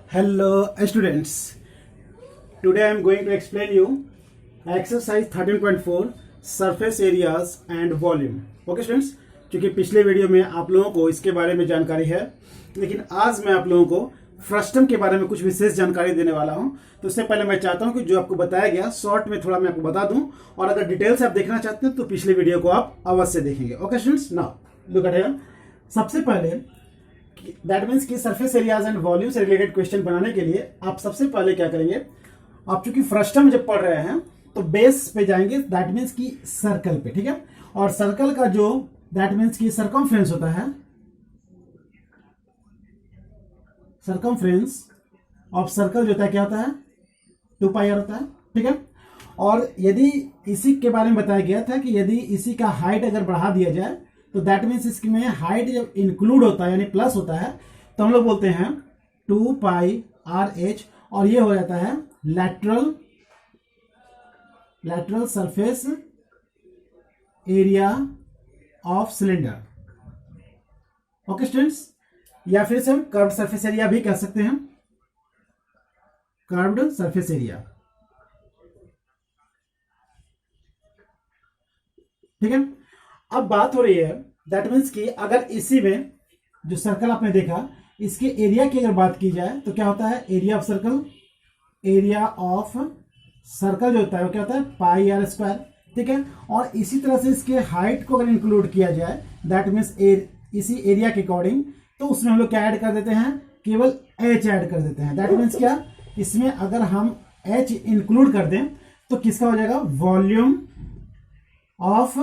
Hello students, today I am going to explain you exercise 13.4 surface areas and volume. Okay students, क्योंकि पिछले video में आप लोगों को इसके बारे में जानकारी है, लेकिन आज मैं आप लोगों को फ्रस्टम के बारे में कुछ विशेष जानकारी देने वाला हूं। तो उससे पहले मैं चाहता हूं कि जो आपको बताया गया शॉर्ट में थोड़ा मैं आपको बता दूं, और अगर डिटेल से आप देखना चाहते हैं तो पिछले वीडियो को आप अवश्य देखेंगे। Okay students, now look at here. सबसे पहले दैट मीन्स कि सरफेस एरियाज एंड वॉल्यूम से रिलेटेड क्वेश्चन बनाने के लिए आप सबसे पहले क्या करेंगे, आप चूंकि फ्रस्टम जब पढ़ रहे हैं तो बेस पे जाएंगे, दैट मीन्स कि सर्कल पे, ठीक है। और सर्कल का जो दैट मीन्स कि सरकमफ्रेंस होता है, सरकमफ्रेंस ऑफ सर्कल जो होता है क्या होता है, 2 पाई आर होता है, ठीक है। और यदि इसी के बारे में बताया गया था कि यदि इसी का हाइट अगर बढ़ा दिया जाए तो दैट मीन्स इसमें हाइट जब इंक्लूड होता है यानी प्लस होता है तो हम लोग बोलते हैं 2 पाई आर एच, और ये हो जाता है lateral surface area of cylinder. Okay students, या फिर से हम कर्व्ड सरफेस एरिया भी कह सकते हैं, कर्व्ड सरफेस एरिया, ठीक है। अब बात हो रही है दैट मीन्स कि अगर इसी में जो सर्कल आपने देखा इसके एरिया की अगर बात की जाए तो क्या होता है, area of circle, area of circle जो होता है वो क्या होता है, पाई आर स्क्वायर, ठीक है। और इसी तरह से इसके हाइट को अगर इंक्लूड किया जाए दैट मीन्स इसी एरिया के अकॉर्डिंग, तो उसमें हम लोग क्या ऐड कर देते हैं, केवल एच ऐड कर देते हैं। दैट मीन्स क्या, इसमें अगर हम एच इंक्लूड कर दें तो किसका हो जाएगा, वॉल्यूम ऑफ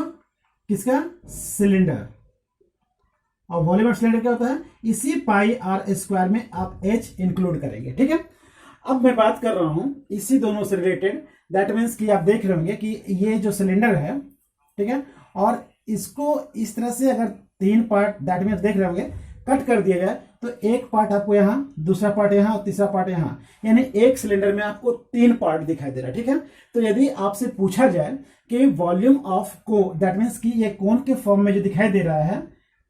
किसका, सिलेंडर। और वॉल्यूम ऑफ सिलेंडर क्या होता है, इसी पाई आर स्क्वायर में आप एच इंक्लूड करेंगे, ठीक है। अब मैं बात कर रहा हूं इसी दोनों से रिलेटेड, दैट मीन्स कि आप देख रहे होंगे कि ये जो सिलेंडर है, ठीक है, और इसको इस तरह से अगर 3 पार्ट दैट मीन्स देख रहे होंगे कट कर दिया जाए तो एक पार्ट आपको यहां, दूसरा पार्ट यहां और तीसरा पार्ट यहां, यानी एक सिलेंडर में आपको 3 पार्ट दिखाई दे रहा है, ठीक है। तो यदि आपसे पूछा जाए कि वॉल्यूम ऑफ को, दैट मीन्स कि ये कोन के फॉर्म में जो दिखाई दे रहा है,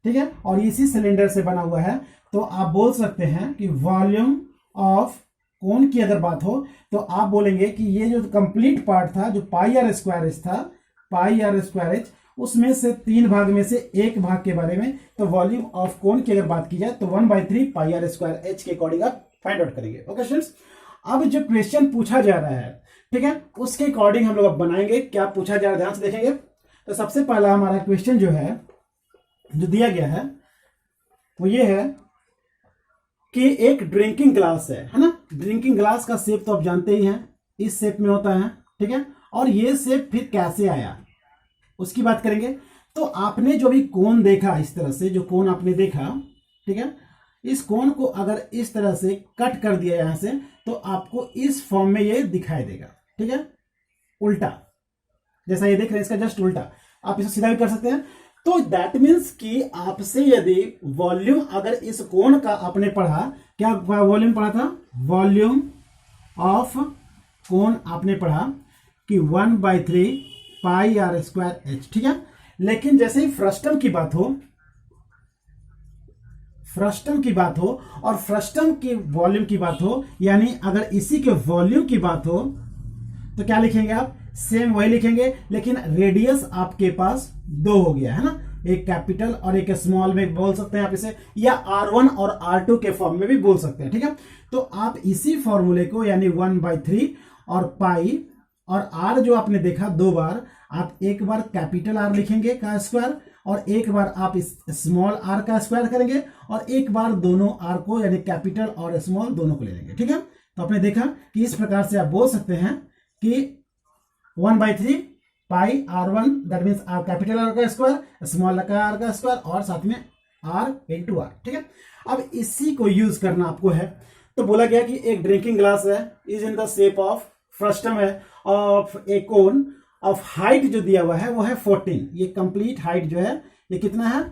ठीक है, और इसी सिलेंडर से बना हुआ है, तो आप बोल सकते हैं कि वॉल्यूम ऑफ कोन की अगर बात हो तो आप बोलेंगे कि ये जो कंप्लीट पार्ट था जो पाई आर स्क्वायर एच था, पाई आर स्क्वायर एच, उसमें से 3 भाग में से एक भाग के बारे में, तो वॉल्यूम ऑफ कोन की अगर बात की जाए तो 1/3 पाई आर स्क्वायर एच के अकॉर्डिंग आप फाइंड आउट करेंगे। ओके स्टूडेंट्स, अब जो क्वेश्चन पूछा जा रहा है, ठीक है, उसके अकॉर्डिंग हम लोग अब बनाएंगे। क्या पूछा जा रहा है ध्यान से देखेंगे। तो सबसे पहला हमारा क्वेश्चन जो है, जो दिया गया है वो ये है कि एक ड्रिंकिंग ग्लास है ना। ड्रिंकिंग ग्लास का शेप तो आप जानते ही हैं, इस शेप में होता है, ठीक है। और ये शेप फिर कैसे आया उसकी बात करेंगे। तो आपने जो भी कोन देखा, इस तरह से जो कोन आपने देखा, ठीक है, इस कोन को अगर इस तरह से कट कर दिया यहां से तो आपको इस फॉर्म में ये दिखाई देगा, ठीक है, उल्टा, जैसा ये देख रहे हैं इसका जस्ट उल्टा। आप इसे सीधा भी कर सकते हैं। तो दैट मीन्स कि आपसे यदि वॉल्यूम अगर इस कोण का आपने पढ़ा, क्या वॉल्यूम पढ़ा था, वॉल्यूम ऑफ कोण आपने पढ़ा कि 1/3 पाई आर स्क्वायर एच, ठीक है। लेकिन जैसे ही फ्रस्टम की बात हो, फ्रस्टम की बात हो और फ्रस्टम के वॉल्यूम की बात हो, यानी अगर इसी के वॉल्यूम की बात हो तो क्या लिखेंगे आप, सेम वही लिखेंगे, लेकिन रेडियस आपके पास 2 हो गया है ना, एक कैपिटल और एक स्मॉल में बोल सकते हैं आप इसे, या R1 और R2 के फॉर्म में भी बोल सकते हैं, ठीक है। तो आप इसी फॉर्मूले को यानी 1/3 और पाई और R जो आपने देखा 2 बार, आप एक बार कैपिटल R लिखेंगे का स्क्वायर और एक बार आप इस स्मॉल r का स्क्वायर करेंगे और एक बार दोनों r को यानी कैपिटल और स्मॉल दोनों को ले लेंगे, ठीक है। तो आपने देखा कि इस प्रकार से आप बोल सकते हैं कि 1/3 पाई R1 that means R capital R का स्क्वायर, स्मॉल का R का स्क्वायर और साथ में R × R, ठीक है। अब इसी को यूज करना आपको है। तो बोला गया कि एक ड्रिंकिंग ग्लास है, is in the shape of frustum है, of a cone of height जो दिया हुआ है वो है 14। ये कंप्लीट हाइट जो है ये कितना है,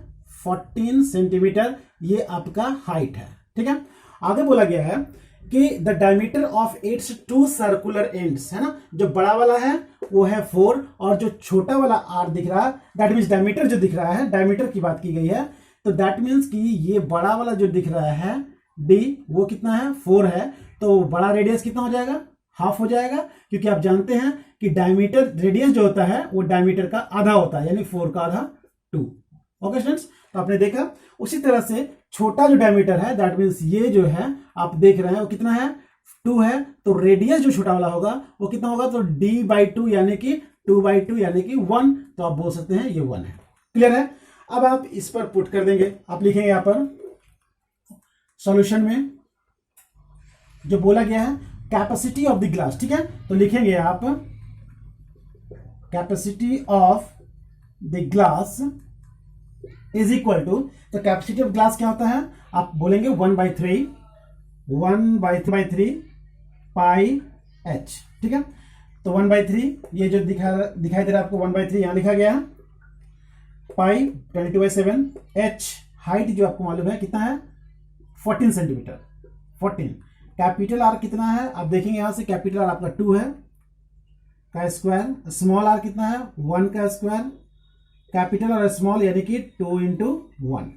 14 सेंटीमीटर, ये आपका हाइट है, ठीक है। आगे बोला गया है कि the diameter of its two circular ends, है ना, जो बड़ा वाला है वो है 4 और जो छोटा वाला आर दिख रहा है दैट मीन्स डायमीटर जो दिख रहा है, डायमीटर की बात की गई है, तो दैट मीन्स कि ये बड़ा वाला जो दिख रहा है डी वो कितना है 4 है, तो बड़ा रेडियस कितना हो जाएगा, हाफ हो जाएगा, क्योंकि आप जानते हैं कि डायमीटर रेडियस जो होता है वो डायमीटर का आधा होता है, यानी 4 का आधा 2। ओके स्टूडेंट्स, तो आपने देखा। उसी तरह से छोटा जो डायमीटर है दैट मीन्स ये जो है आप देख रहे हैं वो कितना है 2 है, तो रेडियस जो छोटा वाला होगा वो कितना होगा, तो d/2 यानी कि 2/2 यानी कि 1, तो आप बोल सकते हैं ये 1 है। क्लियर है। अब आप इस पर पुट कर देंगे, आप लिखेंगे यहां पर सॉल्यूशन में जो बोला गया है कैपेसिटी ऑफ द ग्लास, ठीक है, तो लिखेंगे आप capacity of the glass is equal to, तो कैपेसिटी ऑफ ग्लास क्या होता है, आप बोलेंगे 1/3 पाई h, ठीक है, तो 1/3 ये जो दिखाई दे रहा है आपको 1/3 यहां लिखा गया है, पाई 22/7, h हाइट जो आपको मालूम है कितना है 14 सेंटीमीटर 14, कैपिटल आर कितना है आप देखेंगे यहां से, कैपिटल आर आपका 2 है का स्क्वायर, स्मॉल आर कितना है 1 का स्क्वायर, कैपिटल और स्मॉल यानी कि 2 × 1।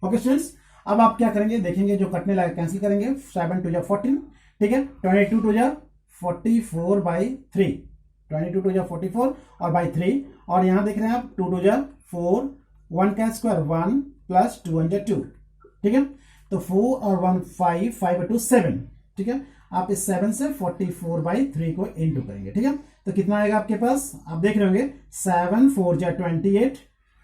ओके स्टूडेंट्स, अब आप क्या करेंगे देखेंगे, जो कटने लगा कैंसिल करेंगे, 7 2 14, ठीक है, 22 2 44/3, 22 2 44 और बाई 3, और यहां देख रहे हैं आप 2 2 4, 1 का स्क्वायर 1 प्लस 2 1 2, ठीक है, तो 4 और 1 5, 5 2 7, ठीक है, आप इस 7 से 44/3 को इंटू करेंगे, ठीक है, तो कितना आएगा आपके पास, आप देख रहे होंगे 7 4 28,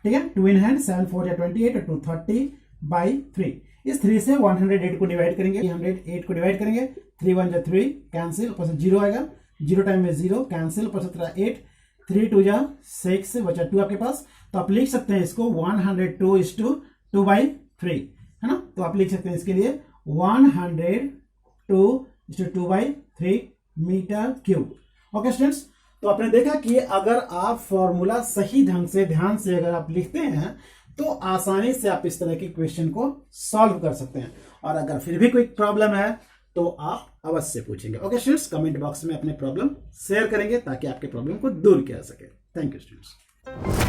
ठीक है, 2 इन हैंड 7 4 28 और 230/3, इस 3 से 108 को डिवाइड करेंगे, 108 को डिवाइड करेंगे, 3 1 3 कैंसिल, ऊपर से 0 आएगा, 0 टाइम में 0 कैंसिल, ऊपर से 8, 3 2 6 बचा 2 आपके पास, तो आप लिख सकते हैं इसको 102/2/3, है ना, तो आप लिख सकते हैं इसके लिए 102/2/3 मीटर क्यूब। ओके स्टूडेंट्स, तो आपने देखा कि अगर आप फॉर्मूला सही ढंग से ध्यान से अगर आप लिखते हैं तो आसानी से आप इस तरह के क्वेश्चन को सॉल्व कर सकते हैं, और अगर फिर भी कोई प्रॉब्लम है तो आप अवश्य पूछेंगे। ओके स्टूडेंट्स, कमेंट बॉक्स में अपने प्रॉब्लम शेयर करेंगे ताकि आपके प्रॉब्लम को दूर किया जा सके। Thank you students.